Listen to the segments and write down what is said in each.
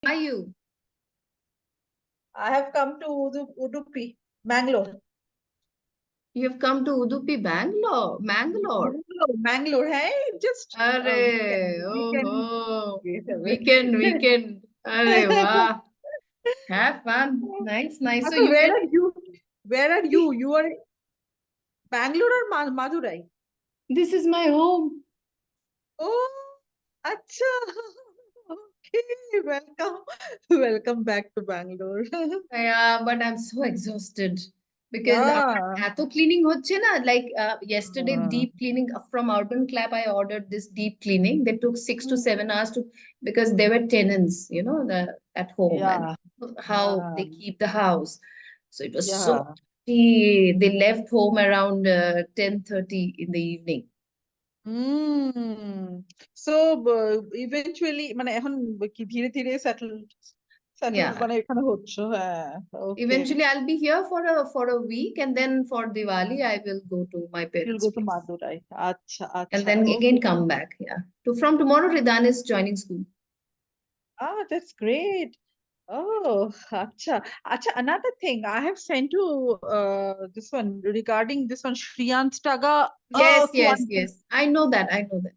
are you? I have come to Udupi, Bangalore. You have come to Udupi, Mangalore. Bangalore, hey, just a Arre, weekend oh, getaway. weekend. Arre, wow. Have fun. Nice, nice. So So you where were, are you? Where are you? You are Bangalore or Madurai? this is my home. Oh, acha. Okay, welcome. Welcome back to Bangalore. Yeah, but I'm so exhausted because Yeah. এত cleaning হচ্ছে না, like yesterday Uh, deep cleaning from Urban Clap. I ordered this deep cleaning. They took 6 to 7 hours to, because there were tenants, at home, and yeah. how Yeah. they keep the house. So it was so Yeah. dirty. They left home around 10:30 in the evening. Hmm. So eventually মানে এখন কি ধীরে ধীরে settle Yeah. মানে এখানে হচ্ছে হ্যাঁ ওকে Eventually, I'll be here for a week, and then for Diwali, I will go to my you'll parents' go to place. Madurai আচ্ছা And আচ্ছা then okay again come back. Yeah. From tomorrow, Ridan is joining school. that's great oh acha acha another thing I have sent you this one regarding this one Shriyan's Taga Yes, yes, Swan yes. I know that. I know that.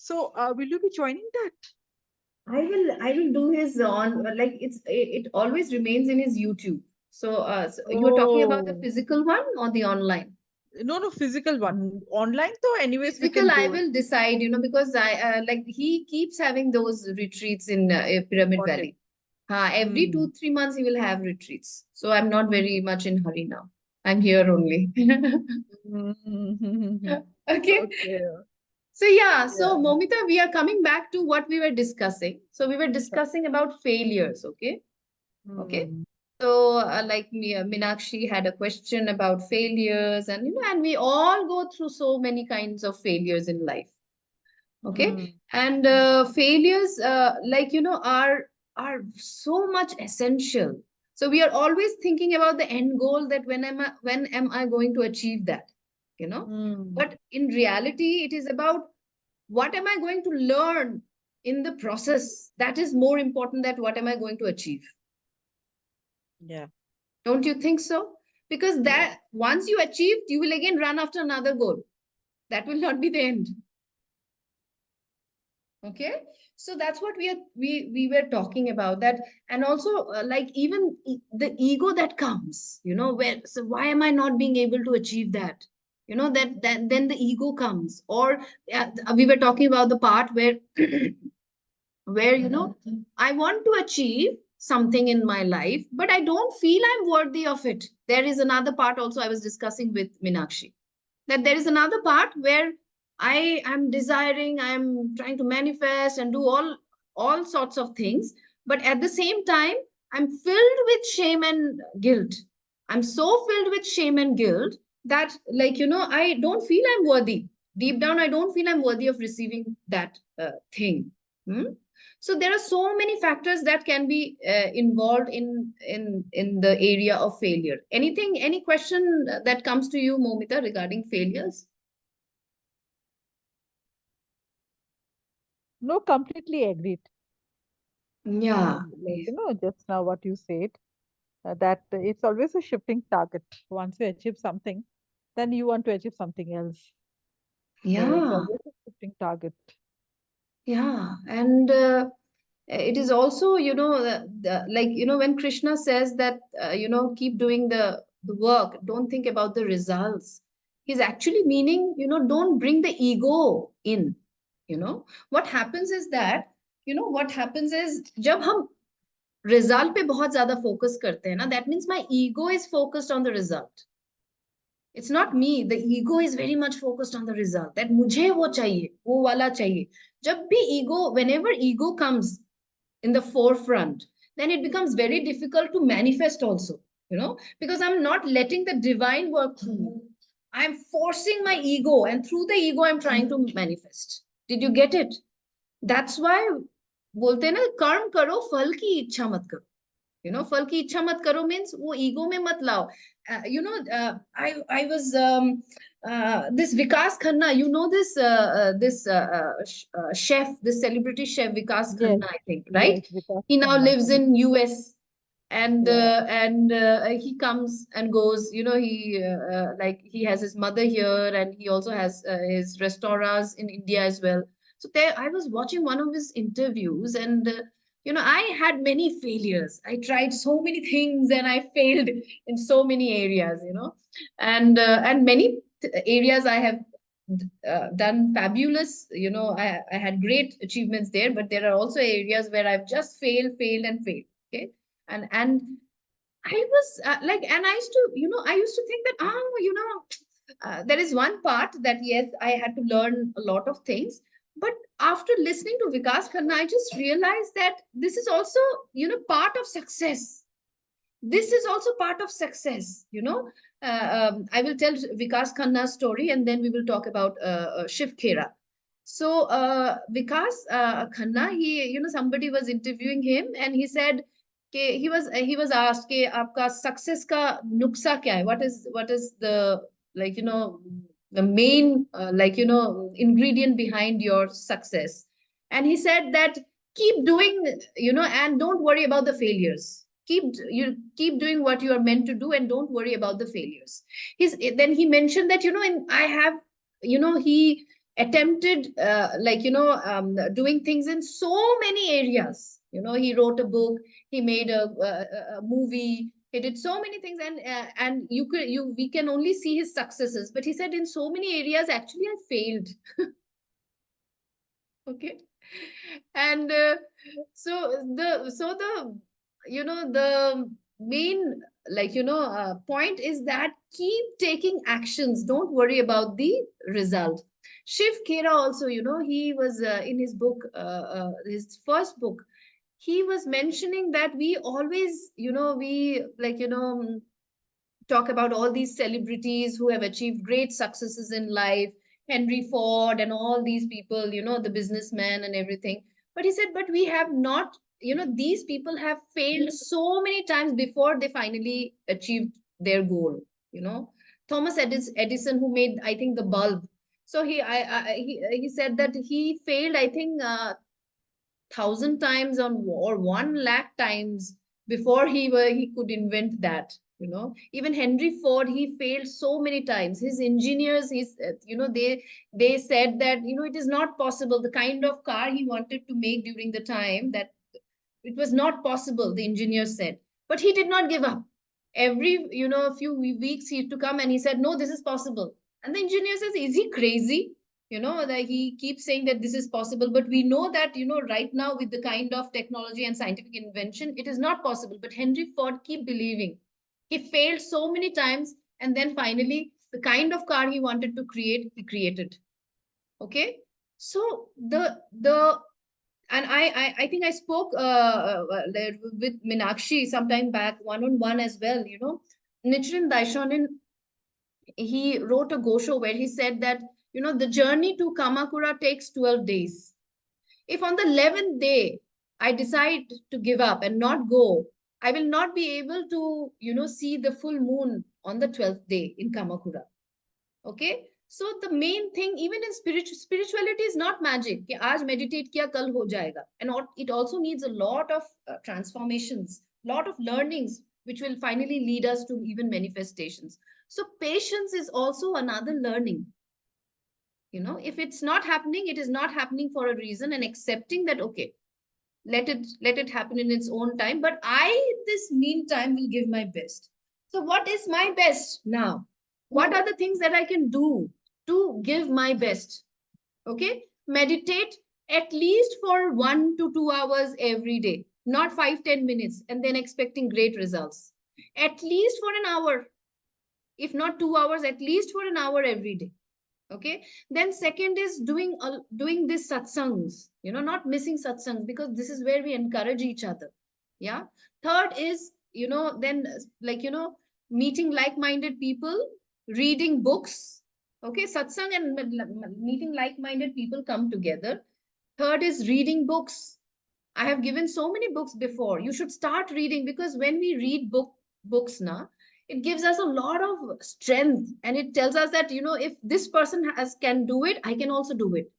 so will you be joining that I will do his on, like, it always remains in his YouTube. So you are talking about the oh physical one or the online? no physical one online though anyways we Physical, can I do it will decide, because I like he keeps having those retreats in Pyramid got it Valley. Every Hmm. 2, 3 months he will have retreats. So I'm not very much in hurry now. I'm here only. Okay. Okay. So yeah, so Yeah. Momita, we are coming back to what we were discussing. So we were discussing about failures, okay? Okay. Hmm. So like me, Minakshi had a question about failures, and and we all go through so many kinds of failures in life. Okay. Hmm. And failures, like are so much essential. So we are always thinking about the end goal, that when am I going to achieve that, Hmm. but in reality it is about what am I going to learn in the process. That is more important than what am I going to achieve. Yeah. Don't you think so? Because Yeah. that once you achieved, you will again run after another goal. That will not be the end. Okay. So that's what we were talking about, that. And also, like, even the ego that comes, where, so why am I not being able to achieve that? That then the ego comes. Or we were talking about the part where where I want to achieve something in my life, but I don't feel I'm worthy of it. There is another part also I was discussing with Minakshi, that there is another part where I am desiring, I'm trying to manifest and do all sorts of things, but at the same time I'm filled with shame and guilt. I'm so filled with shame and guilt that, like, I don't feel I'm worthy. Deep down, I don't feel I'm worthy of receiving that thing. Hmm? So there are so many factors that can be involved in the area of failure. Any question that comes to you, Momita, regarding failures? No, completely agreed. Yeah. Like, just now what you said, that it's always a shifting target. Once you achieve something, then you want to achieve something else. So it's Yeah. always a shifting target. Yeah. And it is also, like, when Krishna says that, keep doing the work, don't think about the results. He's actually meaning, don't bring the ego in. What happens is that, what happens is, जब हम result पे बहुत ज्यादा focus करते हैं ना, that means my ego is focused on the result. It's not me. The ego is very much focused on the result. That मुझे वो चाहिए, वो वाला चाहिए. जब भी whenever ego comes in the forefront, then it becomes very difficult to manifest also, because I'm not letting the divine work through me. I'm forcing my ego, and through the ego, I'm trying to manifest. Did you get it? That's why बोलते हैं ना, कर्म करो फल की इच्छा मत करो. फल की इच्छा मत करो मीन्स वो ईगो में मत लाओ. I was this Vikas Khanna, this chef, this celebrity chef Vikas Yes, Khanna, I think, right? yes, Vikas He now Khanna. lives in US, Yeah. and he comes and goes. Like he has his mother here, and he also has his restaurants in India as well. So there I was watching one of his interviews, and I had many failures. I tried so many things and I failed in so many areas, and many areas I have done fabulous. I had great achievements there, but there are also areas where I've just failed and failed. Okay. And I was and I used to think that, there is one part that yes, I had to learn a lot of things. But after listening to Vikas Khanna, I just realized that this is also, part of success. This is also part of success. I will tell Vikas Khanna's story, and then we will talk about Shiv Khera. So Vikas Khanna, somebody was interviewing him, and he said he was asked कि आपका success का नुक्सा क्या है, what is the, like the main ingredient behind your success. And he said that keep doing, and don't worry about the failures. Keep doing what you are meant to do, and don't worry about the failures. Then he mentioned that, and I have, he attempted doing things in so many areas. He wrote a book, he made a movie, he did so many things, and we can only see his successes, but he said in so many areas actually I failed. Okay. And the the main, point is that keep taking actions, don't worry about the result. Shiv Khera also, he was in his book, his first book, he was mentioning that we always, we talk about all these celebrities who have achieved great successes in life, Henry Ford and all these people, the businessmen and everything. But he said, but we have not, these people have failed so many times before they finally achieved their goal. You know, Thomas Edison, who made, I think, the bulb. So he said that he failed, I think, 1,000 times or 1 lakh times before he could invent that. Even Henry Ford, he failed so many times. His engineers, they said that, it is not possible, the kind of car he wanted to make during the time, that it was not possible, the engineer said. But he did not give up. Every, few weeks he had to come and he said, no, this is possible. And the engineer says, is he crazy? That he keeps saying that this is possible. But we know that, right now with the kind of technology and scientific invention, it is not possible. But Henry Ford keep believing. He failed so many times. And then finally, the kind of car he wanted to create, he created. Okay. So the and I think I spoke with Minakshi sometime back, one on one as well. Nichiren Daishonin, he wrote a gosho where he said that, the journey to Kamakura takes 12 days. If on the 11th day I decide to give up and not go, I will not be able to, see the full moon on the 12th day in Kamakura. Okay. So the main thing, even in spirituality, is not magic कि आज meditate किया कल हो जाएगा. And it also needs a lot of transformations, lot of learnings, which will finally lead us to even manifestations. So patience is also another learning. If it's not happening, it is not happening for a reason, and accepting that, okay, let it happen in its own time, but I, this meantime, will give my best. So what is my best now? What are the things that I can do to give my best? Okay. Meditate at least for 1 to 2 hours every day, not 5-10 minutes and then expecting great results. At least for an hour, if not 2 hours, at least for an hour every day. Okay. Then second is doing this satsangs, not missing satsangs, because this is where we encourage each other. Yeah. Third is, then, meeting like-minded people, reading books. Okay. Satsang and meeting like-minded people come together. Third is reading books, I have given so many books before. You should start reading, because when we read books now, it gives us a lot of strength, and it tells us that, if this person has can do it, I can also do it.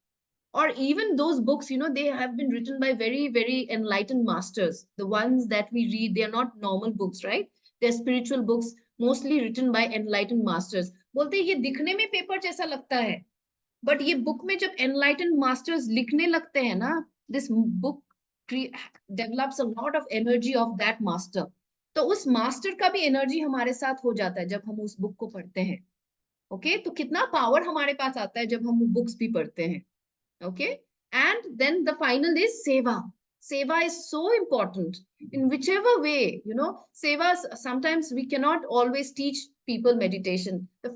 Or even those books, they have been written by very, very enlightened masters. The ones that we read, they are not normal books, right? They're spiritual books, mostly written by enlightened masters. बोलते हैं ये दिखने में paper जैसा लगता है, but ये book में जब एनलाइटन मास्टर्स लिखने लगते हैं ना, this book develops a lot of energy of that master. तो उस मास्टर का भी एनर्जी हमारे साथ हो जाता है जब हम उस बुक को पढ़ते हैं. ओके, तो कितना पावर हमारे पास आता है जब हम बुक्स भी पढ़ते हैं. Okay, and then the final is seva. Seva is so important in whichever way. Seva, sometimes we cannot always teach people meditation. The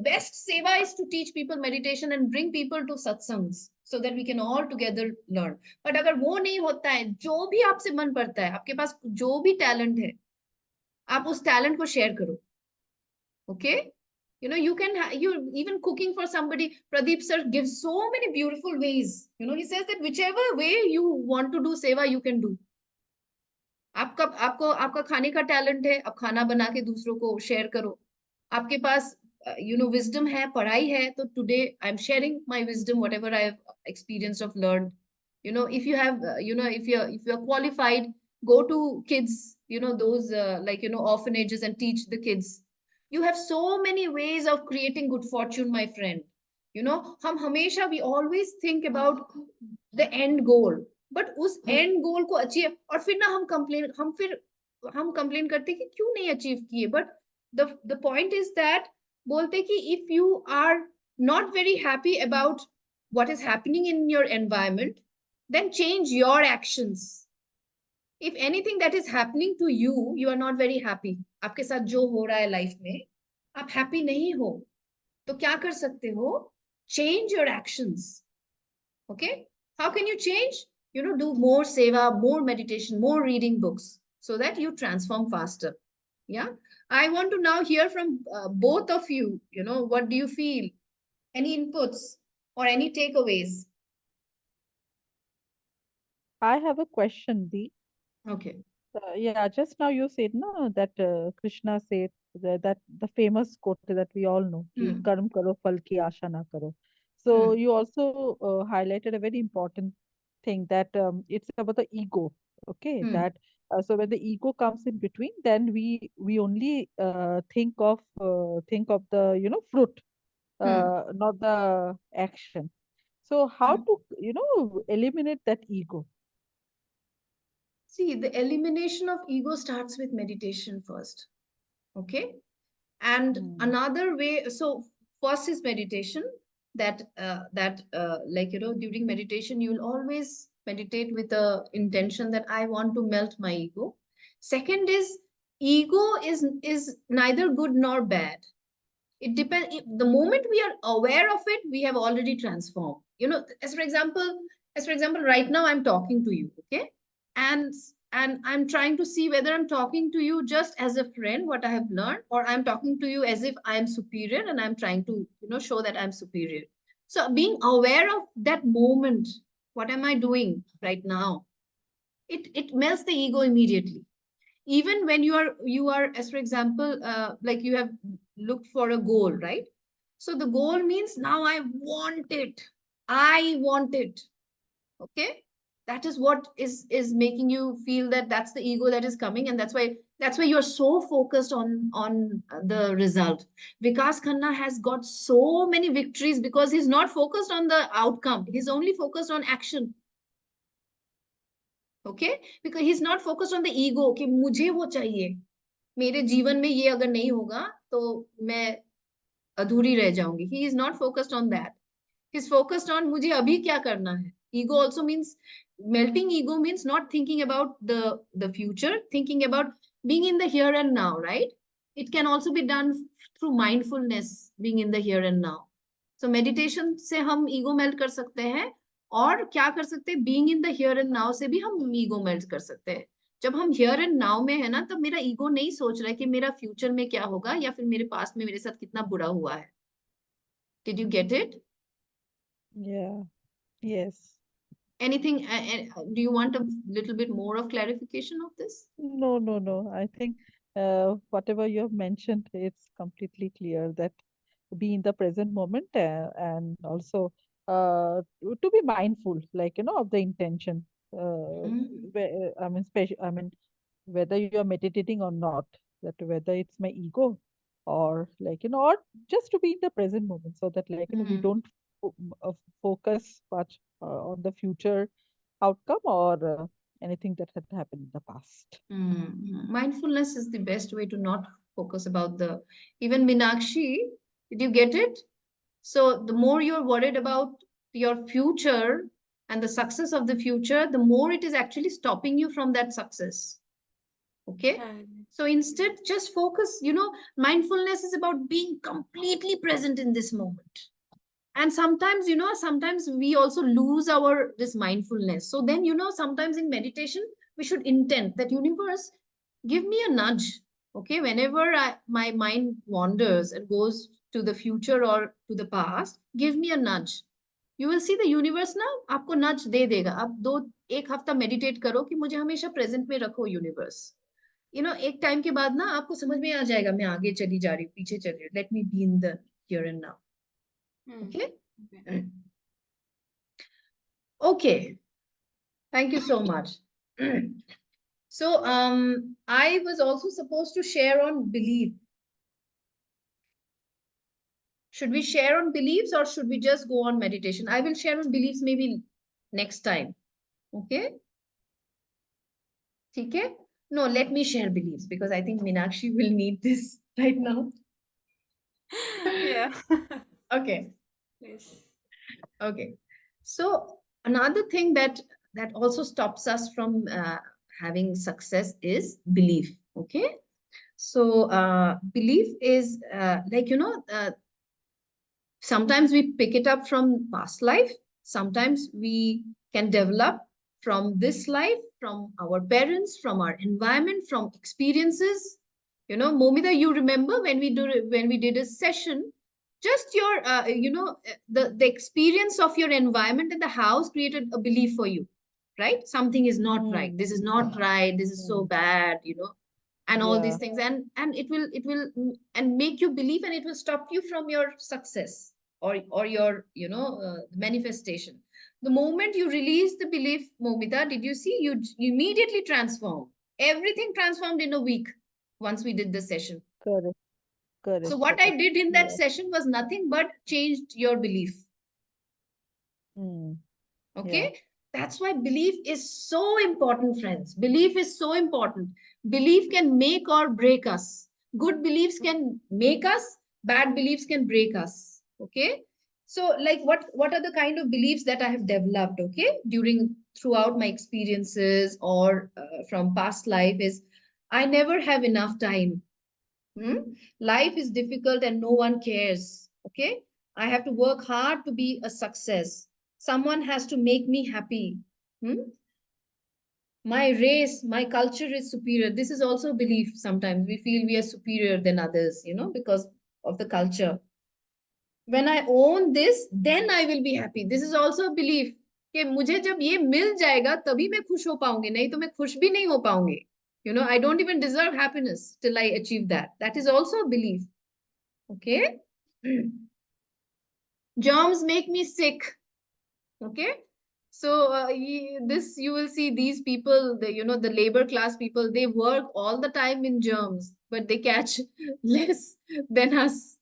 best seva is to teach people meditation and bring people to satsangs so that we can all together learn. But अगर वो नहीं होता है, जो भी आपसे मन पड़ता है, आपके पास जो भी टैलेंट है, आप उस टैलेंट को शेयर करो. Okay, you can you even cooking for somebody. Pradeep sir gives so many beautiful ways. He says that whichever way you want to do seva, you can do. आपका आपको आपका खाने का टैलेंट है, आप खाना बना के दूसरों को शेयर करो. आपके पास विजडम है, पढ़ाई है, तो today I am sharing my wisdom, whatever I have experienced of learned. If you have if you're qualified, go to kids, those like orphanages, and teach the kids. You have so many ways of creating good fortune, my friend. हम हमेशा we always think about the end goal, but उस and गोल को achieve, और फिर ना हम complain करते कि क्यों नहीं अचीव किए. But the point is that, बोलते कि if you are not very happy about what is happening in your environment, then change your actions. If anything that is happening to you, you are not very happy, आपके साथ जो हो रहा है life में, आप हैप्पी नहीं हो, तो क्या कर सकते हो? Change your actions. Okay, how can you change? Do more seva, more meditation, more reading books, so that you transform faster. Yeah, I want to now hear from both of you. What do you feel? Any inputs or any takeaways? I have a question, Dee. Okay. Yeah, just now you said no that Krishna said that the famous quote that we all know, कि Hmm. कर्म करो फल की आशा ना करो. So Hmm. you also highlighted a very important thing that it's about the ego. Okay, Hmm. that so when the ego comes in between, then we only think of the fruit, Hmm. not the action. So how Hmm. to eliminate that ego? See, the elimination of ego starts with meditation first. Okay. And Hmm. another way, so first is meditation. That like during meditation, you will always meditate with the intention that I want to melt my ego. Second is, ego is neither good nor bad. It depends. The moment we are aware of it, we have already transformed. As for example, right now I'm talking to you, okay, and I'm trying to see whether I'm talking to you just as a friend, what I have learned, or I'm talking to you as if I am superior, and I'm trying to show that I'm superior. So being aware of that moment, what am I doing right now, it melts the ego immediately. Even when you are, as for example, like you have looked for a goal, right? So the goal means now I want it. Okay, that is what is making you feel that that's the ego that is coming, and that's why you're so focused on the result. Vikas Khanna has got so many victories because he's not focused on the outcome, he's only focused on action. Okay, because he is not focused on the ego कि मुझे वो चाहिए, मेरे जीवन में ये अगर नहीं होगा तो मैं अधूरी रह जाऊंगी. He is not focused on that. He is focused on मुझे अभी क्या करना है. Ego also means, melting ego means not thinking about the future, thinking about being in the here and now, right? It can also be done through mindfulness, being in the here and now. So meditation से हम ego melt कर सकते हैं, और क्या कर सकते हैं, being in the here and now से भी हम ईगो मेल्ट कर सकते हैं. जब हम हियर एंड नाउ में है ना, तब मेरा ईगो नहीं सोच रहा है कि मेरा फ्यूचर में क्या होगा, या फिर मेरे पास में मेरे साथ कितना बुरा हुआ है. Did you get it? Yeah. Yes. Anything? Do you want a little bit more of clarification of this? No, no, no. I think whatever you have mentioned, it's completely clear that be in the present moment, and also to be mindful, like, of the intention. Mm, I mean, I mean, whether you are meditating or not, that whether it's my ego or, like, or just to be in the present moment, so that, like, we mm, don't focus much on the future outcome, or anything that had happened in the past. Mindfulness is the best way to not focus about the. Even Minakshi, did you get it? So the more you're worried about your future and the success of the future, the more it is actually stopping you from that success. Okay. Correct. So instead, just focus. Mindfulness is about being completely present in this moment. And sometimes, sometimes we also lose our this mindfulness. So then, sometimes in meditation, we should intend that universe, give me a nudge. Okay. Whenever my mind wanders and goes to the future or to the past, give me a nudge. You will see the universe ना आपको nudge दे देगा. अब एक हफ्ता meditate करो कि मुझे हमेशा present में रखो universe. एक टाइम के बाद ना आपको समझ में आ जाएगा मैं आगे चली जा रही हूँ पीछे चल रही हूँ. Let me be in the here and now. Hmm. Okay. Okay. Okay. Thank you so much. So, I was also supposed to share on belief. Should we share on beliefs or should we just go on meditation? I will share on beliefs maybe next time. Okay? Okay? No, let me share beliefs because I think Minakshi will need this right now. Yeah. Okay. Yes. Okay. So another thing that also stops us from having success is belief. Okay. So belief is sometimes we pick it up from past life. Sometimes we can develop from this life, from our parents, from our environment, from experiences. Momita, you remember when we did a session, just your the experience of your environment in the house created a belief for you, right? Something is not right. Hmm. This is not right. This is so Hmm. bad. And all these Yeah, things, and it will and make you believe, and it will stop you from your success or your manifestation. The moment you release the belief, Momita, did you see you immediately transform? Everything transformed in a week once we did the session. correct, So correct, what I correct. did in that Yeah. session was nothing but changed your belief. Hmm. Yeah, Okay. That's why belief is so important, friends. Belief is so important. Belief can make or break us. Good beliefs can make us, bad beliefs can break us. Okay. So, like, what are the kind of beliefs that I have developed, okay, during throughout my experiences or from past life is I never have enough time. Hmm? Life is difficult and no one cares. Okay. I have to work hard to be a success. Someone has to make me happy. Hmm? My race, my culture is superior. This is also a belief. Sometimes we feel we are superior than others, because of the culture. When I own this, then I will be happy. This is also a belief. कि मुझे जब ये मिल जाएगा तभी मैं खुश हो पाऊंगी, नहीं तो मैं खुश भी नहीं हो पाऊंगी. I don't even deserve happiness till I achieve that. That is also a belief. Okay. Germs make me sick. Okay. So this you will see these people, the labor class people, they work all the time in germs, but they catch less than us.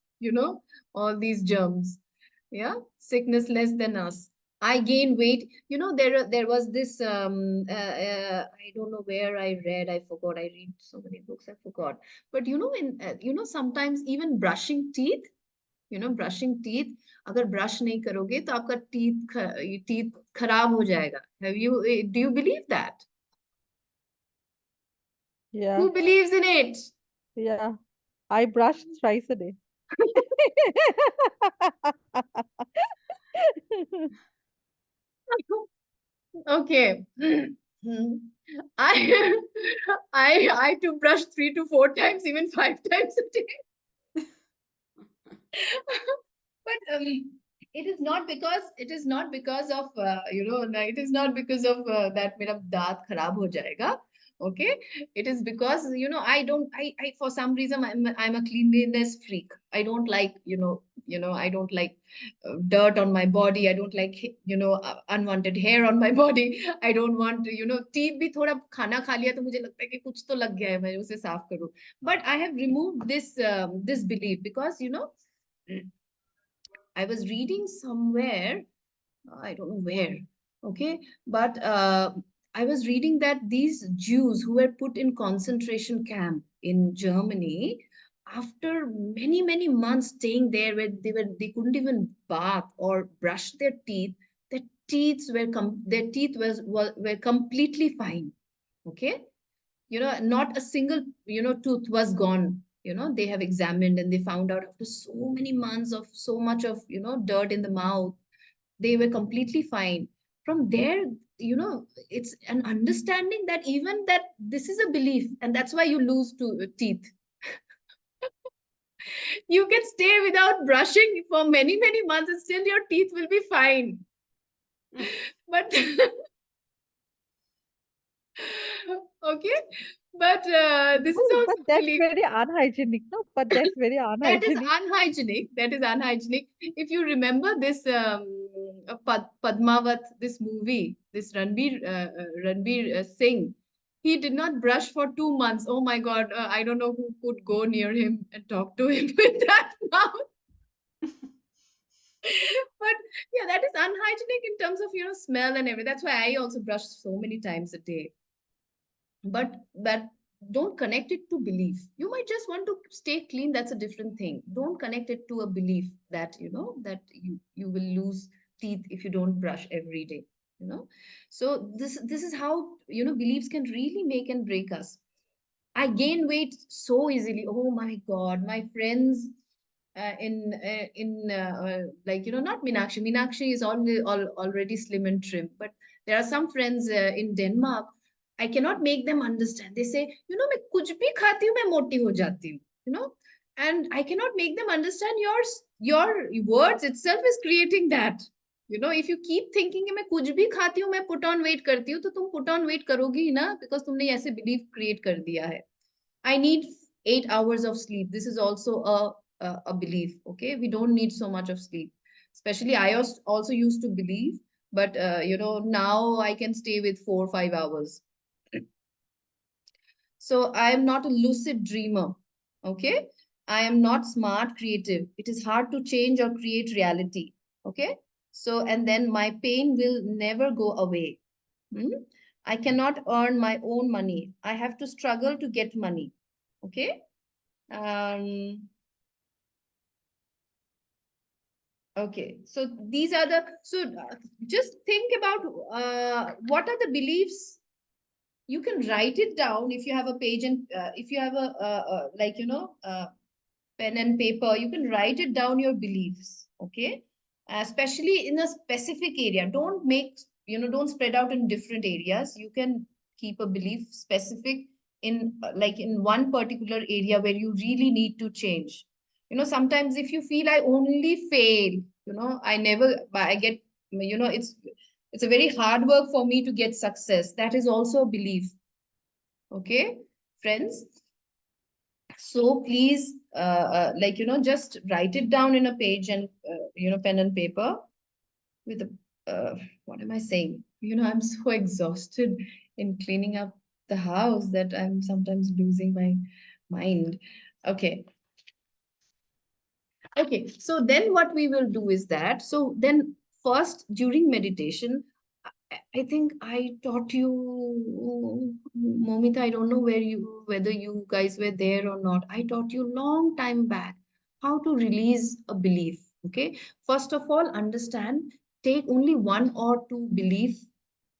All these germs. Yeah, sickness less than us. I gain weight. There was this. I don't know where I read. I forgot. I read so many books. I forgot. But sometimes even brushing teeth. Brushing teeth, अगर brush नहीं करोगे तो आपका teeth खराब हो जाएगा. Have you do you believe that? yeah, who believes in it? yeah. I brush thrice a day. Okay. I I to brush 3 to 4 times, even 5 times a day. But it is not because of it is not because of that मेरा दांत खराब हो जाएगा. Okay, it is because I for some reason I'm a cleanliness freak. I don't like I don't like dirt on my body. I don't like unwanted hair on my body. I don't want teeth भी थोड़ा खाना खा लिया तो मुझे लगता है कि कुछ तो लग गया है, मैं उसे साफ करूं. But I have removed this belief because I was reading somewhere, I don't know where, okay, but I was reading that these Jews who were put in concentration camp in Germany, after many many months staying there, where they couldn't even bath or brush their teeth, their teeth were completely fine, okay, not a single tooth was gone. They have examined and they found out after so many months of so much of dirt in the mouth, they were completely fine. From there, it's an understanding that even that this is a belief, and that's why you lose teeth. You can stay without brushing for many many months and still your teeth will be fine. But okay, but this is Well, also but a that's belief. very unhygienic, no? But that's very That is unhygienic. unhygienic. That is unhygienic. If you remember this Padmavat, this movie, this Ranbir Singh, he did not brush for 2 months. Oh my God, I don't know who could go near him and talk to him with that mouth. But yeah, that is unhygienic in terms of smell and everything. That's why I also brush so many times a day. But that, don't connect it to belief. You might just want to stay clean, that's a different thing. Don't connect it to a belief that that you will lose teeth if you don't brush every day. So this is how beliefs can really make and break us. I gain weight so easily. Oh my God, my friends like not Meenakshi. Meenakshi is already slim and trim, but there are some friends in Denmark. I cannot make them understand. They say, मैं कुछ भी खाती हूँ मैं मोटी हो जाती हूँ, and I cannot make them understand your words itself is creating that. If you keep thinking कि मैं कुछ भी खाती हूँ मैं put on weight करती हूँ, तो तुम put on weight करोगी ही ना, because तुमने ऐसे belief create कर दिया है. I need 8 hours of sleep. This is also a belief. Okay, we don't need so much of sleep. Especially, I also used to believe, but now I can stay with 4 or 5 hours. So I am not a lucid dreamer. Okay, I am not smart creative. It is hard to change or create reality. Okay, so and then my pain will never go away. Hmm? I cannot earn my own money. I have to struggle to get money. Okay. Okay, so these are the so just think about what are the beliefs. You can write it down if you have a page, and if you have a like pen and paper, you can write it down your beliefs. Okay, especially in a specific area. Don't make don't spread out in different areas. You can keep a belief specific in like in one particular area where you really need to change. Sometimes if you feel I only fail, I never I get it's a very hard work for me to get success. That is also a belief. Okay, friends, so please like just write it down in a page and pen and paper with a what am I saying, I'm so exhausted in cleaning up the house that I'm sometimes losing my mind. Okay. Okay, so then what we will do is that, so then first during meditation, I think I taught you, Momita, I don't know whether you guys were there or not. I taught you long time back how to release a belief. Okay. First of all, understand, take only one or two belief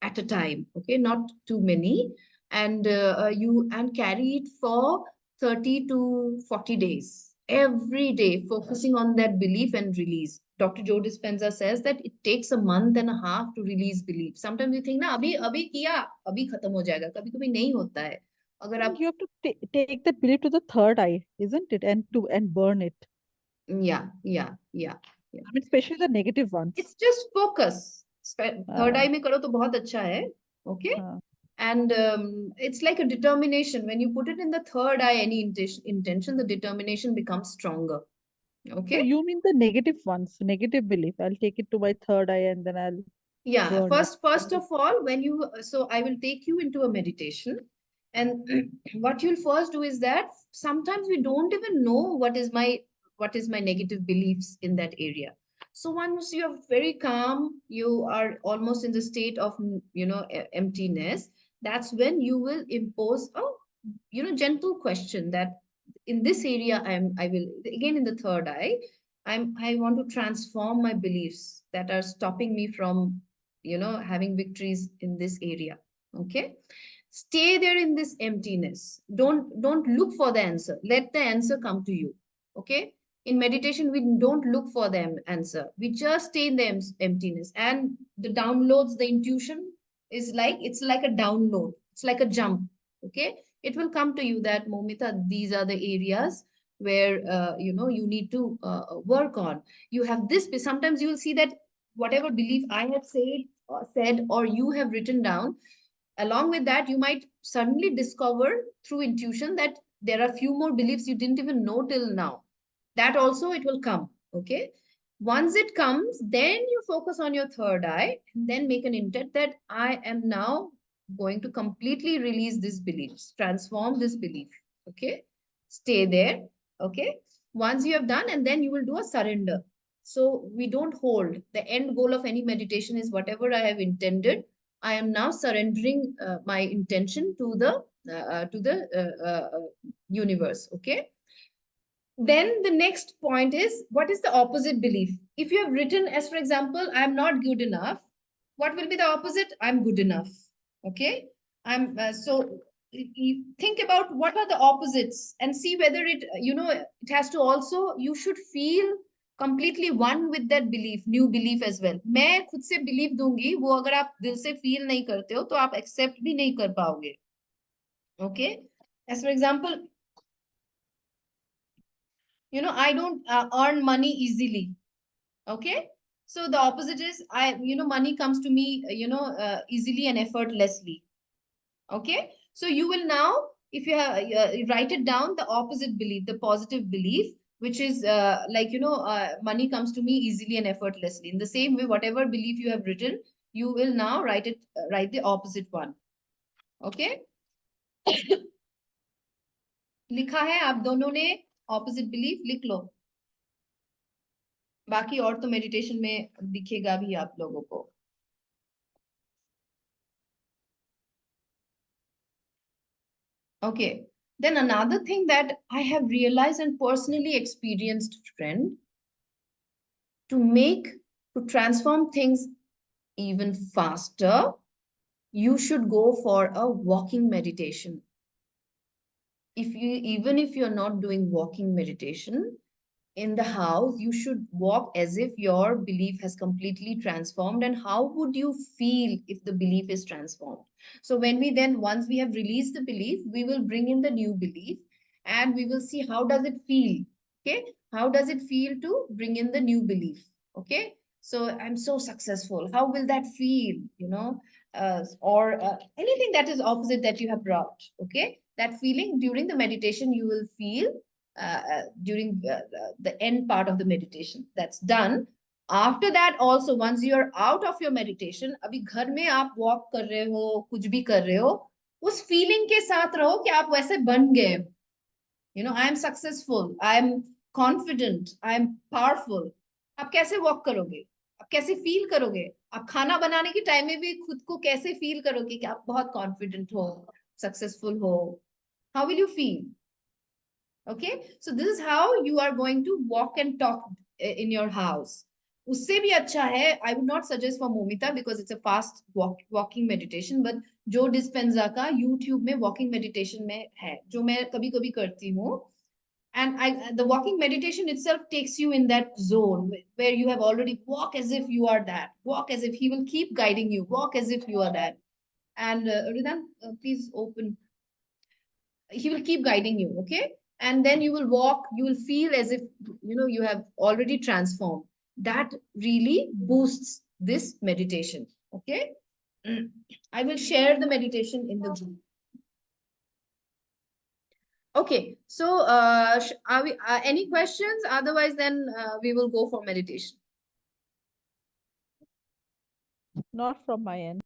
at a time. Okay. Not too many. And and carry it for 30 to 40 days. Every day, focusing on that belief and release. Dr. Joe Dispenza says that it takes a month and a half to release belief. Sometimes you think ना अभी अभी किया अभी खत्म हो जाएगा, कभी कभी नहीं होता है. अगर And आप you have to take that belief to the third eye, isn't it? And burn it. yeah, yeah, yeah. Yeah. I mean, especially the negative ones. It's just focus. Third Uh, eye में करो तो बहुत अच्छा है. Okay. uh, And it's like a determination. When you put it in the third eye, any intention, the determination becomes stronger. so Okay. you mean the negative ones, negative belief. I'll take it to my third eye and then I'll Yeah, burn it. first of all, when you, so I will take you into a meditation. And what you'll first do is that sometimes we don't even know what is my negative beliefs in that area. So once you're very calm, you are almost in the state of, emptiness. That's when you will impose a, gentle question that in this area I will, again in the third eye, I want to transform my beliefs that are stopping me from, having victories in this area. Okay. Stay there in this emptiness. Don't look for the answer. Let the answer come to you. Okay. In meditation, we don't look for the answer. We just stay in the emptiness. And the downloads, the intuition is like, it's like a download. It's like a jump. Okay. It will come to you that, Momita, these are the areas where, you need to work on. You have this. Sometimes you will see that whatever belief I have said or you have written down, along with that, you might suddenly discover through intuition that there are few more beliefs you didn't even know till now. That also it will come. Okay. Once it comes, then you focus on your third eye and then make an intent that I am now going to completely release this beliefs, transform this belief. Okay. Stay there. Okay. Once you have done, and then you will do a surrender. So we don't hold. The end goal of any meditation is whatever I have intended, I am now surrendering my intention to the universe. Okay. Then the next point is, what is the opposite belief? If you have written, as for example, I am not good enough, what will be the opposite? I'm good enough. Okay. I'm so you think about what are the opposites and see whether it, it has to also, you should feel completely one with that belief, new belief as well. मैं खुद से belief दूंगी, वो अगर आप दिल से feel नहीं करते हो तो आप accept भी नहीं कर पाओगे. Okay. As for example, I don't earn money easily. Okay. So the opposite is, money comes to me, easily and effortlessly. Okay. So you will now, if you have, write it down, the opposite belief, the positive belief, which is like, money comes to me easily and effortlessly. In the same way, whatever belief you have written, you will now write the opposite one. Okay. लिखा है आप दोनों ने? Opposite belief लिख लो. बाकी और तो meditation में दिखेगा भी आप लोगों को. Okay. Then another thing that I have realized and personally experienced, friend, to make, to transform things even faster, you should go for a walking meditation. Even if you're not doing walking meditation, in the house, you should walk as if your belief has completely transformed. And how would you feel if the belief is transformed? So when we then, once we have released the belief, we will bring in the new belief and we will see how does it feel. Okay. How does it feel to bring in the new belief? Okay. So I'm so successful. How will that feel? Or anything that is opposite that you have brought. Okay. That feeling during the meditation, you will feel during the end part of the meditation. That's done. After that also, once you are out of your meditation, अभी घर में आप walk कर रहे हो, कुछ भी कर रहे हो, उस feeling के साथ रहो कि आप वैसे बन गए. I am successful, I am confident, I am powerful. आप कैसे walk करोगे? आप कैसे feel करोगे? आप खाना बनाने के टाइम में भी खुद को कैसे feel करोगे कि आप बहुत confident हो, successful हो? How will you feel? Okay. So this is how you are going to walk and talk in your house. उससे भी अच्छा है, I would not suggest for Momita because it's a fast walking meditation, but जो Dispenza का YouTube में walking meditation में है, जो मैं कभी कभी करती हूँ. And the walking meditation itself takes you in that zone where you have already walk as if you are that, walk as if he will keep guiding you, walk as if you are that. And Ridan, please open. He will keep guiding you. Okay. And then you will walk, you will feel as if you have already transformed. that really boosts this meditation. Okay. I will share the meditation in the group. Okay, so are we any questions? Otherwise, then we will go for meditation. Not from my end.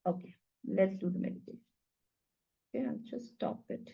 Okay, let's do the meditation. Okay, I'll just stop it.